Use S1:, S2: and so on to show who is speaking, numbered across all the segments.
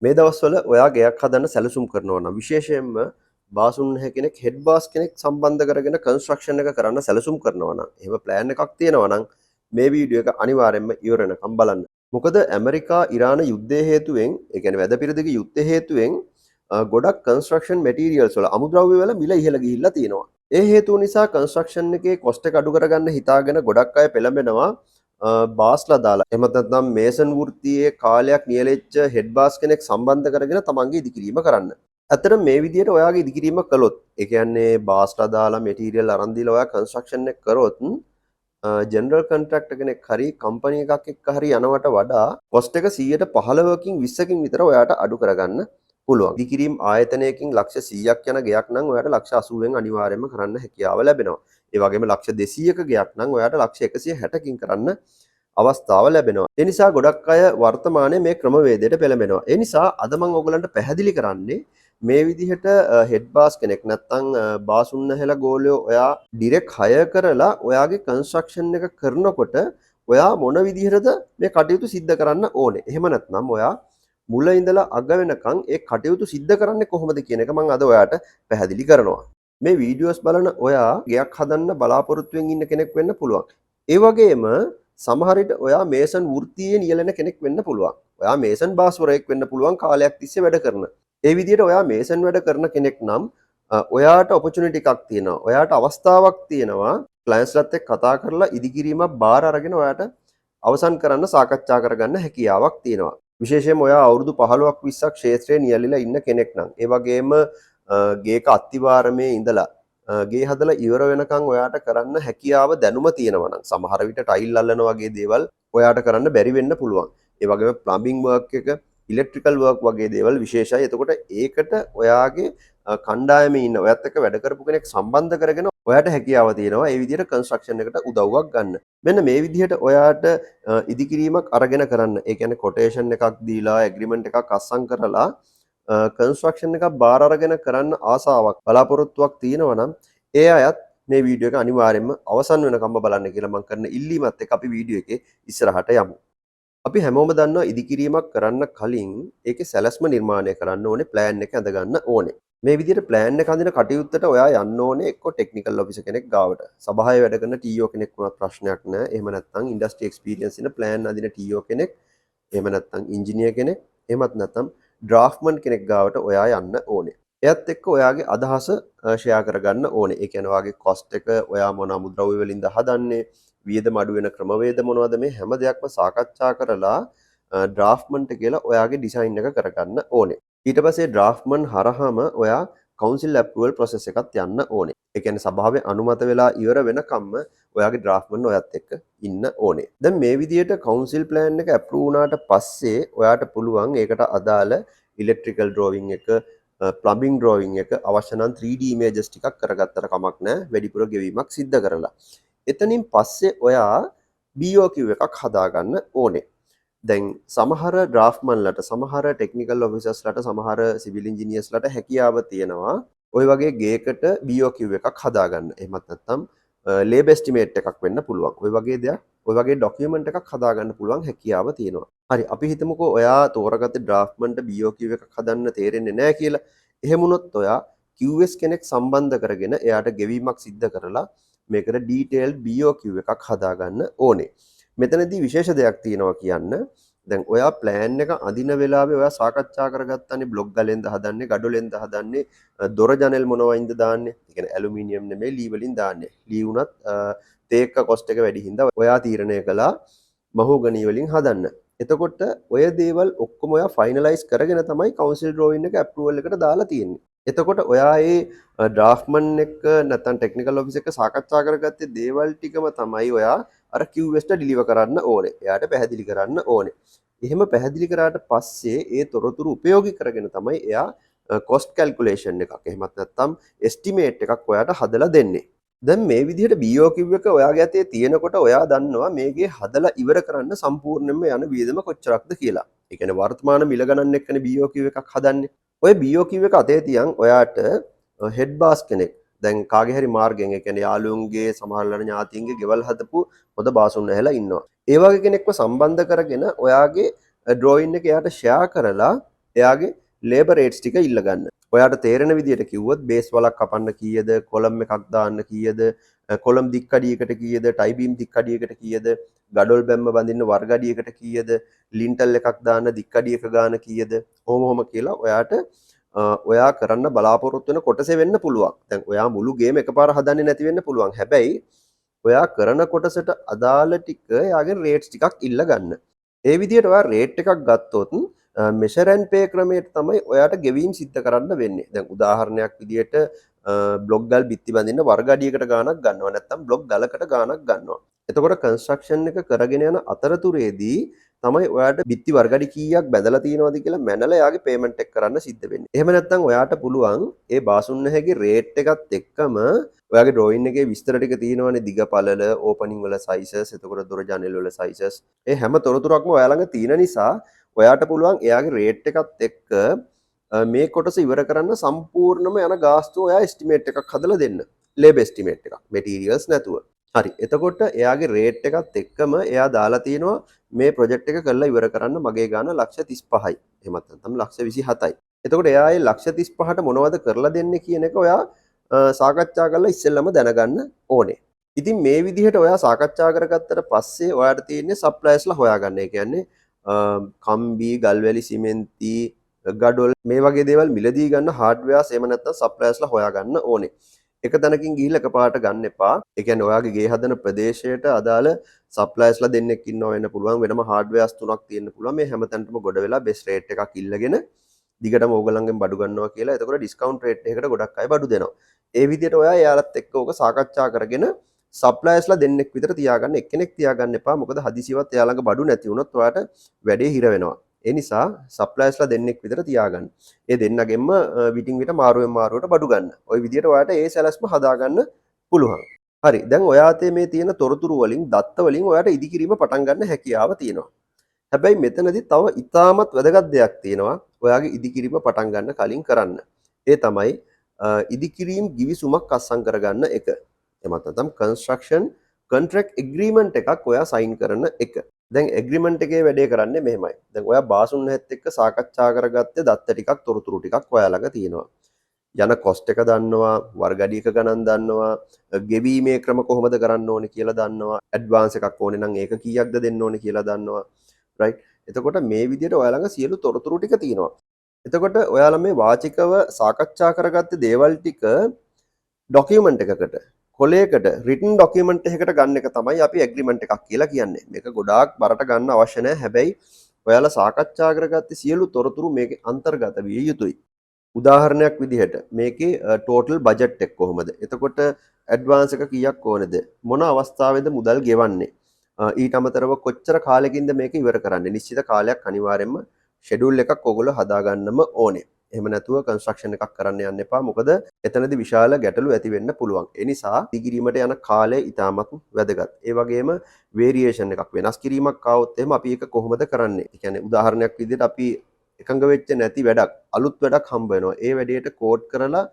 S1: මේ දවස්වල ඔයා ගෙයක් හදන්න සැලසුම් කරනවා නම් විශේෂයෙන්ම බාසුන් කෙනෙක් හෙඩ් බාස් කෙනෙක් සම්බන්ධ කරගෙන කන්ස්ට්‍රක්ෂන් එක කරන්න සැලසුම් කරනවා නම් එහෙම ප්ලෑන් එකක් තියෙනවා නම් මේ වීඩියෝ එක අනිවාර්යයෙන්ම ඉවර වෙනකම් බලන්න. මොකද ඇමරිකා ඉරාන යුද්ධය හේතුවෙන් ඒ කියන්නේ වැදපිරිදිග යුද්ධය හේතුවෙන් ගොඩක් කන්ස්ට්‍රක්ෂන් මැටීරියල්ස් වල අමුද්‍රව්‍ය වල මිල ඉහළ ගිහිල්ලා තියෙනවා. ඒ හේතුව නිසා කන්ස්ට්‍රක්ෂන් එකේ කොස්ට් එක අඩු කරගන්න හිතාගෙන ගොඩක් අය පෙළඹෙනවා බාස්ලා දාලා. එහෙමත් නැත්නම් මේසන් වෘත්තියේ කාලයක් නියැලෙච්ච හෙඩ් බාස් කෙනෙක් සම්බන්ධ කරගෙන තමන්ගේ ඉදිකිරීම කරන්න. ඇත්තට මේ විදිහට ඔයාගේ ඉදිකිරීම කළොත්, ඒ කියන්නේ බාස්ලා දාලා මැටීරියල් අරන් දීලා ඔයා කන්ස්ට්‍රක්ෂන් එක කරොත් ජෙනරල් කොන්ට්‍රැක්ටර් කෙනෙක් හරි කම්පැනි එකක් එක්ක හරි යනවට වඩා කොස්ට් එක 15%කින් 20කින් විතර ඔයාට අඩු කරගන්න පුළුවන්. ඉදිකිරීම ආයතනයකින් ලක්ෂ 100ක් යන ගෙයක් නම් ඔයාට ලක්ෂ 80න් අනිවාර්යයෙන්ම කරන්න හැකියාව ලැබෙනවා. ඒ වගේම ලක්ෂ 200ක ගෙයක් නම් ඔයාට ලක්ෂ 160කින් කරන්න අවස්ථාව ලැබෙනවා. ඒ නිසා ගොඩක් අය වර්තමානයේ මේ ක්‍රමවේදයට පෙළඹෙනවා. ඒ නිසා අද මම ඔයගලන්ට පැහැදිලි කරන්නේ මේ විදිහට හෙඩ් බාස් කෙනෙක් නැත්නම් බාසුන්න හෙල ගෝලයෝ ඔයා ඩිරෙක්ට් හයර් කරලා ඔයාගේ කන්ස්ට්‍රක්ෂන් එක කරනකොට ඔයා මොන විදිහටද මේ කටයුතු සිද්ධ කරන්න ඕනේ. එහෙම නැත්නම් ඔයා මුල ඉඳලා අග වෙනකන් ඒ කටයුතු සිද්ධ කරන්නේ කොහොමද කියන එක මම අද ඔයාට පැහැදිලි කරනවා. මේ වීඩියෝස් බලන ඔයා ගෙයක් හදන්න බලාපොරොත්තුෙන් ඉන්න කෙනෙක් වෙන්න පුළුවන්. ඒ වගේම සමහර විට ඔයා මේසන් වෘත්තියේ නියැලෙන කෙනෙක් වෙන්න පුළුවන්. ඔයා මේසන් බාස්වරයෙක් වෙන්න පුළුවන් කාලයක් තිස්සේ වැඩ කරන. ඒ විදිහට ඔයා මේසන් වැඩ කරන කෙනෙක් නම් ඔයාට ඔපචුනිටි එකක් තියෙනවා. ඔයාට අවස්ථාවක් තියෙනවා ක්ලයන්ට්ස්ලාත් එක්ක කතා කරලා ඉදිකිරීමක් බාර අරගෙන ඔයාට අවසන් කරන්න සාකච්ඡා කරගන්න හැකියාවක් තියෙනවා. විශේෂයෙන්ම ඔයා අවුරුදු 15ක් 20ක් ක්ෂේත්‍රයේ නියැලිලා ඉන්න කෙනෙක් නම් ඒ වගේම ගේක අත්තිවාරමේ ඉඳලා ගේ හදලා ඉවර වෙනකන් ඔයාට කරන්න හැකියාව දැනුම තියෙනවා නම් සමහර විට ටයිල් අල්ලන වගේ දේවල් ඔයාට කරන්න බැරි වෙන්න පුළුවන්. ඒ වගේම ප්ලම්බින් වර්ක් එක, ඉලෙක්ට්‍රිකල් වර්ක් වගේ දේවල් විශේෂයි. එතකොට ඒකට ඔයාගේ කණ්ඩායමේ ඉන්න ඔයත් එක්ක වැඩ කරපු කෙනෙක් සම්බන්ධ කරගෙන ඔයාට හැකියාව තියෙනවා ඒ විදිහට කන්ස්ට්‍රක්ෂන් එකට උදව්වක් ගන්න. මෙන්න මේ විදිහට ඔයාට ඉදිකිරීමක් අරගෙන කරන්න. ඒ කියන්නේ කොටේෂන් එකක් දීලා ඇග්‍රීමන්ට් එකක් අස්සම් කරලා කන්ස්ට්‍රක්ෂන් එකක් බාර අරගෙන කරන්න ආසාවක් බලාපොරොත්තුවක් තියෙනවා නම් ඒ අයත් මේ වීඩියෝ එක අනිවාර්යයෙන්ම අවසන් වෙනකම්ම බලන්න කියලා මම කරන ඉල්ලීමත් එක්ක අපි වීඩියෝ එකේ ඉස්සරහට යමු. අපි හැමෝම දන්නවා ඉදිකිරීමක් කරන්න කලින් ඒකේ සැලැස්ම නිර්මාණය කරන්න ඕනේ, ප්ලෑන් එක ඇඳගන්න ඕනේ. මේ විදිහට ප්ලෑන් එක අඳින කටයුත්තට ඔයා යන්න ඕනේ එක්ක ටෙක්නිකල් ඔෆිසර් කෙනෙක් ගාවට. සභාවේ වැඩ කරන ටීఓ කෙනෙක් වුණත් ප්‍රශ්නයක් නැහැ. එහෙම නැත්නම් ඉන්ඩස්ට්‍රි එක්ස්පීරියන්ස් ඉන්න ප්ලෑන් අඳින ටීஓ කෙනෙක්, එහෙම නැත්නම් ඉංජිනේර් කෙනෙක්, එහෙමත් නැත්නම් ඩ්‍රාෆ්ට්මන් කෙනෙක් ගාවට ඔයා යන්න ඕනේ. එයත් එක්ක ඔයාගේ අදහස ෂෙයා කරගන්න ඕනේ. ඒ කියන්නේ ඔයාගේ කොස්ට් එක ඔයා මොන අමුද්‍රව්‍ය වලින්ද හදන්නේ, වියදම අඩු වෙන ක්‍රමවේද මොනවද, මේ හැම දෙයක්ම සාකච්ඡා කරලා ඩ්‍රාෆ්ට්මන්ට කියලා ඔයාගේ ඩිසයින් එක කරගන්න ඕනේ. ඊට පස්සේ ඩ්‍රාෆ්ට්මන් හරහාම ඔයා කවුන්සිල් ඇප්‍රූවල් ප්‍රොසෙස් එකත් යන්න ඕනේ. ඒ කියන්නේ සභාවේ අනුමත වෙලා ඉවර වෙනකම්ම ඔයාගේ ඩ්‍රාෆ්ට්මන් ඔයත් එක්ක ඉන්න ඕනේ. දැන් මේ විදිහට කවුන්සිල් ප්ලෑන් එක ඇප්‍රූව් වුණාට පස්සේ ඔයාට පුළුවන් ඒකට අදාළ ඉලෙක්ට්‍රිකල් ඩ්‍රෝවිං එක, ප්ලම්බින් ඩ්‍රෝවිං එක අවශ්‍ය නම් 3D ඉමේජස් ටිකක් කරගත්තට කමක් නැහැ. වැඩිපුර ගෙවීමක් සිද්ධ කරලා. එතනින් පස්සේ ඔයා BOQ එකක් හදාගන්න ඕනේ. දැන් සමහර ඩ්‍රාෆ්ට්මන්ලට, සමහර ටෙක්නිකල් ඔෆිසර්ස්ලට, සමහර සිවිල් ඉංජිනියර්ස්ලට හැකියාව තියෙනවා ওই වගේ ගේකට BOQ එකක් හදාගන්න. එහෙමත් නැත්නම් ලේබ් එස්ටිමේට් එකක් වෙන්න පුළුවන්. ওই වගේ දෙයක්, ওই වගේ ડોකියුමන්ට් එකක් හදාගන්න පුළුවන් හැකියාව තියෙනවා. හරි, අපි හිතමුකෝ ඔයා තෝරගත්ත ඩ්‍රාෆ්ට්මන්ට BOQ එකක් හදන්න තේරෙන්නේ නැහැ කියලා. එහෙම වුණොත් ඔයා QS කෙනෙක් සම්බන්ධ කරගෙන එයාට ගෙවීමක් සිද්ධ කරලා මේකට ඩීටේල් BOQ එකක් හදාගන්න ඕනේ. මෙතනදී විශේෂ දෙයක් තියෙනවා කියන්න. දැන් ඔයා ප්ලෑන් එක අඳින වෙලාවේ ඔයා සාකච්ඡා කරගත්තනේ බ්ලොක් ගලෙන්ද හදන්නේ, ගඩොලෙන්ද හදන්නේ, දොර ජනෙල් මොනවයින්ද දාන්නේ. ඒ කියන්නේ ඇලුමිනියම් නෙමෙයි ලී වලින් දාන්නේ. ලී වුණත් තේක්ක කොස්ට් එක වැඩි හින්දා ඔයා තීරණය කළා මහෝගනී වලින් හදන්න. එතකොට ඔය දේවල් ඔක්කොම ඔයා ෆයිනලයිස් කරගෙන තමයි කවුන්සිල් ඩ්‍රෝවින් එක ඇප්‍රූවල් එකට දාලා තියෙන්නේ. එතකොට ඔයා ඒ ඩ්‍රාෆ්ට්මන් එක නැත්නම් ටෙක්නිකල් ඔෆිස් එක සාකච්ඡා කරගත්තේ දේවල් ටිකම තමයි ඔයා අර QS ට ඩිලිවර් කරන්න ඕනේ. එයාට පැහැදිලි කරන්න ඕනේ. එහෙම පැහැදිලි කරාට පස්සේ ඒ තොරතුරු උපයෝගී කරගෙන තමයි එයා කොස්ට් කැල්කියුලේෂන් එකක්, එහෙමත් නැත්නම් එස්ටිමේට් එකක් ඔයාට හදලා දෙන්නේ. දැන් මේ විදිහට BOQ එක ඔයාගේ අතේ තියෙනකොට ඔයා දන්නවා මේකේ හදලා ඉවර කරන්න සම්පූර්ණයෙන්ම යන වියදම කොච්චරක්ද කියලා. ඒ කියන්නේ වර්තමාන මිල ගණන් එක්කනේ BOQ එකක් හදන්නේ. ඔය BOQ එක අතේ තියන් ඔයාට හෙඩ් බාස් කෙනෙක් දැන් කාගේ හරි මාර්ගෙන්, ඒ කියන්නේ යාළුවන්ගේ, සමහරවල් ඥාතීන්ගේ ගෙවල් හදපු හොඳ බාසුන් ඇහැලා ඉන්නවා. ඒ වගේ කෙනෙක්ව සම්බන්ධ කරගෙන ඔයාගේ ඩ්‍රෝයින් එක එයාට ෂෙයා කරලා එයාගේ ලේබර් රේට්ස් ටික ඉල්ල ගන්න. ඔයාට තේරෙන විදිහට කිව්වොත් බේස් වලක් කපන්න කීයද, කොලම් එකක් දාන්න කීයද, කොලම් දික්කඩියකට කීයද, ටයි බීම් දික්කඩියකට කීයද, ගඩොල් බැම්ම බඳින්න වර්ගඩියකට කීයද, ලින්ටල් එකක් දාන්න දික්කඩියක ගාන කීයද, ඔහොම කියලා ඔයාට ඔයා කරන්න බලාපොරොත්තු වෙන කොටසේ වෙන්න පුළුවන්. දැන් ඔයා මුළු ගේම එකපාර හදන්නේ නැති වෙන්න පුළුවන්. හැබැයි ඔයා කරන කොටසට අදාළ ටික එයාගෙන් රේට්ස් ටිකක් ඉල්ල ගන්න. ඒ විදිහට ඔයා රේට් එකක් ගත්තොත් මෙෂර් ඇන්ඩ් පේ ක්‍රමයට තමයි ඔයාට ගෙවීම් සිද්ධ කරන්න වෙන්නේ. දැන් උදාහරණයක් විදිහට බ්ලොක් ගල් බිත්ති බඳින්න වර්ග අඩියකට ගාණක් ගන්නවා, නැත්නම් බ්ලොක් ගලකට ගාණක් ගන්නවා. එතකොට කන්ස්ට්‍රක්ෂන් එක කරගෙන යන අතරතුරේදී තමයි ඔයාට බිත්ති වර්ගඩි කීයක් බැදලා තියෙනවද කියලා මැනලා එයාගේ පේමන්ට් එක කරන්න සිද්ධ වෙන්නේ. එහෙම නැත්නම් ඔයාට පුළුවන් ඒ බාසුන්නහගේ රේට් එකත් එක්කම ඔයාගේ ඩ්‍රෝයින් එකේ විස්තර ටික තියෙනවනේ, දිග පළල, ඕපනින් වල සයිසස්, එතකොට දොර ජනෙල් වල සයිසස්. ඒ හැම තොරතුරක්ම ඔයා ළඟ තියෙන නිසා ඔයාට පුළුවන් එයාගේ රේට් එකත් එක්ක මේ කොටස ඉවර කරන්න සම්පූර්ණම යන ගාස්තුව ඔයා එස්ටිමේට් එකක් හදලා දෙන්න. ලේබර් එස්ටිමේට් එකක්. මැටීරියල්ස් නැතුව. හරි. එතකොට එයාගේ රේට් එකත් එක්කම එයා දාලා තියෙනවා මේ ප්‍රොජෙක්ට් එක කරලා ඉවර කරන්න මගේ ගාන $135යි. එහෙමත් නැත්නම් $127යි. එතකොට එයා ඒ $135ට මොනවද කරලා දෙන්නේ කියන එක ඔයා සාකච්ඡා කරලා ඉස්සෙල්ලම දැනගන්න ඕනේ. ඉතින් මේ විදිහට ඔයා සාකච්ඡා කරගත්තට පස්සේ ඔයාට තියෙන්නේ සප්ලයර්ස්ලා හොයාගන්න. ඒ කියන්නේ කම්බි, ගල්වැලි, සිමෙන්ති, ගඩොල් මේ වගේ දේවල් මිලදී ගන්න හાર્ඩ්වෙයාර්ස් එහෙම නැත්නම් සප්ලයර්ස්ලා හොයාගන්න ඕනේ. එක තැනකින් ගිහිල්ලා එකපාරට ගන්න එපා. ඒ කියන්නේ ඔයාගේ ගේ හදන ප්‍රදේශයට අදාළ සප්ලයර්ස්ලා දෙන්නෙක් ඉන්නවා වෙන්න පුළුවන්. වෙනම හાર્ඩ්වෙයාර්ස් තුනක් තියෙන්න පුළුවන්. මේ හැමතැනටම ගොඩ වෙලා බෙස්ට් රේට් එකක් ඉල්ලගෙන දිගටම ඕගොල්ලන්ගෙන් බඩු ගන්නවා කියලා. එතකොට ඩිස්කවුන්ට් රේට් එකකට ගොඩක් අය බඩු දෙනවා. ඒ විදිහට ඔයා එයාලත් එක්ක ඕක සාකච්ඡා කරගෙන සප්ලයර්ස්ලා දෙන්නෙක් විතර තියාගන්න. එක්කෙනෙක් තියාගන්න එපා. මොකද හදිසියවත් එයා ළඟ බඩු නැති වුණොත් ඔයාට වැඩේ හිර වෙනවා. ඒ නිසා සප්ලයර්ස්ලා දෙන්නෙක් විතර තියාගන්න. ඒ දෙන්නගෙන්ම විටින් විට මාරුවෙන් මාරුවට බඩු ගන්න. ওই විදිහට ඔයාට ඒ සැලැස්ම හදාගන්න පුළුවන්. හරි. දැන් ඔයාතේ මේ තියෙන තොරතුරු වලින්, දත්ත වලින් ඔයාට ඉදිකිරීම පටන් ගන්න හැකියාව තියෙනවා. හැබැයි මෙතනදී තව ඉතාමත් වැදගත් දෙයක් තියෙනවා ඔයාගේ ඉදිකිරීම පටන් ගන්න කලින් කරන්න. ඒ තමයි ඉදිකිරීම් ගිවිසුමක් අත්සන් කරගන්න එක. එමත් නැත්නම් කන්ස්ට්‍රක්ෂන් කොන්ට්‍රැක්ට් එග්‍රීමන්ට් එකක් ඔයා සයින් කරන එක. දැන් එග්‍රීමන්ට් එකේ වැඩේ කරන්නේ මෙහෙමයි. දැන් ඔයා බාසුන්නහෙත් එක්ක සාකච්ඡා කරගත්තේ දත්ත ටිකක්, තොරතුරු ටිකක් ඔයා ළඟ තියෙනවා. යන කොස්ට් එක දන්නවා, වර්ගඩියක ගණන් දන්නවා, ගෙවීමේ ක්‍රම කොහොමද කරන්න ඕනේ කියලා දන්නවා, ඇඩ්වාන්ස් එකක් ඕනේ නම් ඒක කීයක්ද දෙන්න ඕනේ කියලා දන්නවා. රයිට්. එතකොට මේ විදිහට ඔයා ළඟ සියලු තොරතුරු ටික තියෙනවා. එතකොට ඔයාලා මේ වාචිකව සාකච්ඡා කරගත්ත දේවල් ටික ඩොකියුමන්ට් එකකට, කොලයකට, රිටන් ඩොකියුමන්ට් එකකට ගන්න එක තමයි අපි ඇග්‍රීමන්ට් එකක් කියලා කියන්නේ. මේක ගොඩාක් බරට ගන්න අවශ්‍ය නැහැ. හැබැයි ඔයාලා සාකච්ඡා කරගත්ත සියලු තොරතුරු මේකේ අන්තර්ගත විය යුතුයි. උදාහරණයක් විදිහට මේකේ ටෝටල් බජට් එක කොහොමද? එතකොට ඇඩ්වාන්ස් එක කීයක් ඕනේද? මොන අවස්ථාවේද මුදල් ගෙවන්නේ? ඊට අමතරව කොච්චර කාලෙකින්ද මේක ඉවර කරන්නේ? නිශ්චිත කාලයක් අනිවාර්යයෙන්ම ෂෙඩියුල් එකක් ඔයගොල්ලෝ හදාගන්නම ඕනේ. එහෙම නැතුව කන්ස්ට්‍රක්ෂන් එකක් කරන්න යන්න එපා. මොකද එතනදී විශාල ගැටලු ඇති වෙන්න පුළුවන්. ඒ නිසා ඉදිකිරීමට යන කාලය ඉතාමත් වැදගත්. ඒ වගේම වේරියේෂන් එකක් වෙනස් කිරීමක් ආවොත් එහෙම අපි ඒක කොහොමද කරන්නේ? ඒ කියන්නේ උදාහරණයක් විදිහට අපි එකඟ වෙච්ච නැති වැඩක්, අලුත් වැඩක් හම්බ වෙනවා. ඒ වැඩේට කෝඩ් කරලා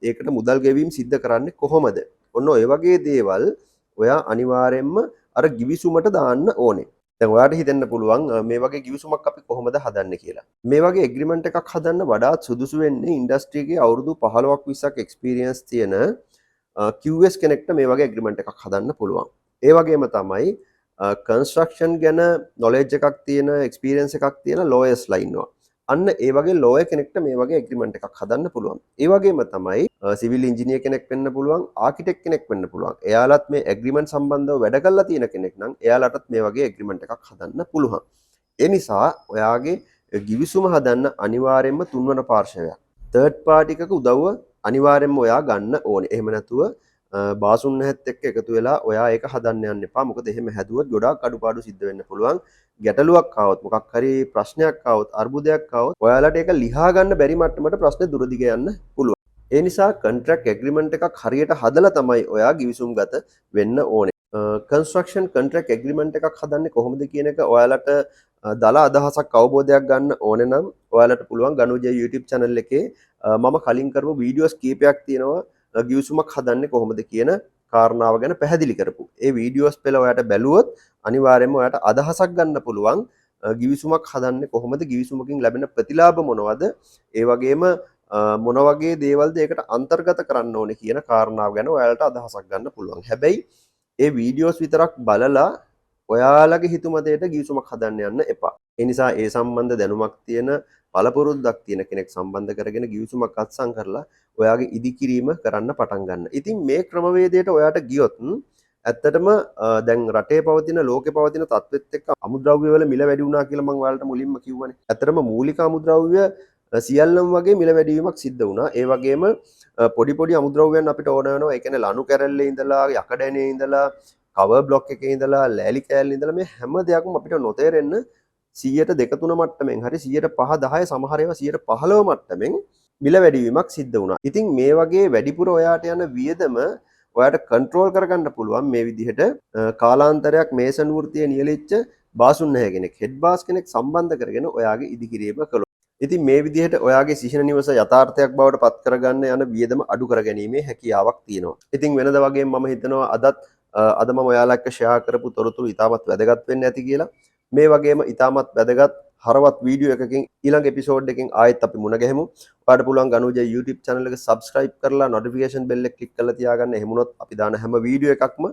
S1: ඒකට මුදල් ගෙවීම සිද්ධ කරන්නේ කොහොමද? ඔන්න ඔය වගේ දේවල් ඔයා අනිවාර්යයෙන්ම අර ගිවිසුමට දාන්න ඕනේ. දැන් ඔයාට හිතෙන්න පුළුවන් මේ වගේ ගිවිසුමක් අපි කොහොමද හදන්නේ කියලා. මේ වගේ එග්‍රීමන්ට් එකක් හදන්න වඩාත් සුදුසු වෙන්නේ ඉන්ඩස්ට්‍රි එකේ අවුරුදු 15ක් 20ක් එක්ස්පීරියන්ස් තියෙන QS කෙනෙක්ට මේ වගේ එග්‍රීමන්ට් එකක් හදන්න පුළුවන්. ඒ වගේම තමයි කන්ස්ට්‍රක්ෂන් ගැන නොලෙජ් එකක් තියෙන, එක්ස්පීරියන්ස් එකක් තියෙන ලෝයර්ස්ලා ඉන්නවා. අන්න ඒ වගේ ලෝයර් කෙනෙක්ට මේ වගේ එග්‍රීමන්ට් එකක් හදන්න පුළුවන්. ඒ වගේම තමයි සිවිල් ඉංජිනේර කෙනෙක් වෙන්න පුළුවන්, ආකිටෙක්ට් කෙනෙක් වෙන්න පුළුවන්. එයාලත් මේ එග්‍රීමන්ට් සම්බන්ධව වැඩ කරලා තියෙන කෙනෙක් නම් එයාලටත් මේ වගේ එග්‍රීමන්ට් එකක් හදන්න පුළුවන්. ඒ නිසා ඔයාගේ ගිවිසුම හදන්න අනිවාර්යයෙන්ම තුන්වන පාර්ශවයක්, තර්ඩ් පාර්ටි එකක උදව්ව අනිවාර්යයෙන්ම ඔයා ගන්න ඕනේ. එහෙම නැතුව බාසුන්නහෙත් එක්ක එකතු වෙලා ඔයා ඒක හදන්න යන්න එපා. මොකද එහෙම හැදුවොත් ගොඩාක් අඩුපාඩු සිද්ධ වෙන්න පුළුවන්. ගැටලුවක් ආවොත්, මොකක් හරි ප්‍රශ්නයක් ආවොත්, අර්බුදයක් ආවොත් ඔයාලට ඒක ලියා ගන්න බැරි මට්ටමට ප්‍රශ්නේ දුර දිග යන්න පුළුවන්. ඒ නිසා කොන්ට්‍රැක්ට් එග්‍රීමන්ට් එකක් හරියට හදලා තමයි ඔයා ගිවිසුම්ගත වෙන්න ඕනේ. කන්ස්ට්‍රක්ෂන් කොන්ට්‍රැක්ට් එග්‍රීමන්ට් එකක් හදන්නේ කොහොමද කියන එක ඔයාලට දල අදහසක් අවබෝධයක් ගන්න ඕනේ නම් ඔයාලට පුළුවන් ගනුජය YouTube channel එකේ මම කලින් කරපු වීඩියෝස් කීපයක් තියෙනවා ගිවිසුමක් හදන්නේ කොහොමද කියන කාරණාව ගැන පැහැදිලි කරපු. ඒ වීඩියෝස් පෙළ ඔයාට බැලුවොත් අනිවාර්යයෙන්ම ඔයාට අදහසක් ගන්න පුළුවන් ගිවිසුමක් හදන්නේ කොහොමද? ගිවිසුමකින් ලැබෙන ප්‍රතිලාභ මොනවද? ඒ වගේම මොන වගේ දේවල්ද ඒකට අන්තර්ගත කරන්න ඕනේ කියන කාරණාව ගැන ඔයාලට අදහසක් ගන්න පුළුවන්. හැබැයි ඒ වීඩියෝස් විතරක් බලලා ඔයාලගේ හිතුමතයට ගිවිසුමක් හදන්න යන්න එපා. ඒ නිසා ඒ සම්බන්ධ දැනුමක් තියෙන පළපුරුද්දක් තියෙන කෙනෙක් සම්බන්ධ කරගෙන ගිවිසුමක් අත්සන් කරලා ඔයාගේ ඉදිකිරීම කරන්න පටන් ගන්න. ඉතින් මේ ක්‍රමවේදයට ඔයාට ගියොත් ඇත්තටම දැන් රටේ පවතින ලෝකේ පවතින තත්ත්වෙත් එක්ක අමුද්‍රව්‍ය වල මිල වැඩි වුණා කියලා මම ඔයාලට මුලින්ම කිව්වනේ. ඇත්තටම මූලික අමුද්‍රව්‍ය සියල්ලම වගේ මිල වැඩිවීමක් සිද්ධ වුණා. ඒ වගේම පොඩි පොඩි අමුද්‍රව්‍යයන් අපිට ඕන වෙනවා. ඒ කියන්නේ ලණු කැරල්ලේ ඉඳලා යකඩැනේ ඉඳලා කවර් බ්ලොක් එකේ ඉඳලා ලෑලි කෑල්ලේ ඉඳලා මේ හැම දෙයක්ම අපිට නොතේරෙන්න 100ට 2-3 මට්ටමින් හරි 105 10 සමහර ඒවා 115 මට්ටමින් මිල වැඩිවීමක් සිද්ධ වුණා. ඉතින් මේ වගේ වැඩිපුර ඔයාට යන වියදම ඔයාට කන්ට්‍රෝල් කරගන්න පුළුවන් මේ විදිහට කාලාන්තරයක් මේසන් වෘත්තියේ නියැලෙච්ච බාසුන් නැහැ කෙනෙක් හෙඩ් බාස් කෙනෙක් සම්බන්ධ කරගෙන ඔයාගේ ඉදිකිරීම කළොත්. ඉතින් මේ විදිහට ඔයාගේ සිහින නිවස යථාර්ථයක් බවට පත් කරගන්න යන වියදම අඩු කරගැනීමේ හැකියාවක් තියෙනවා. ඉතින් වෙනද වගේ මම හිතනවා අද මම ඔයාලා එක්ක ෂෙයා කරපු තොරතුරු ඉතාමත් වැදගත් වෙන්න ඇති කියලා. මේ වගේම ඉතාමත් වැදගත් හරවත් වීඩියෝ එකකින් ඊළඟ එපිසෝඩ් එකකින් ආයෙත් අපි මුණ ගැහෙමු. ඔයාලට පුළුවන් ගනුජ YouTube channel එක subscribe කරලා notification bell එක click කරලා තියාගන්න. එහෙම වුණොත් අපි දාන හැම වීඩියෝ එකක්ම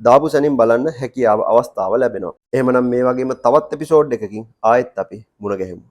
S1: දාපු සැනින් බලන්න හැකියාව අවස්ථාව ලැබෙනවා. එහෙමනම් මේ වගේම තවත් එපිසෝඩ් එකකින් ආයෙත් අපි මුණ ගැහෙමු.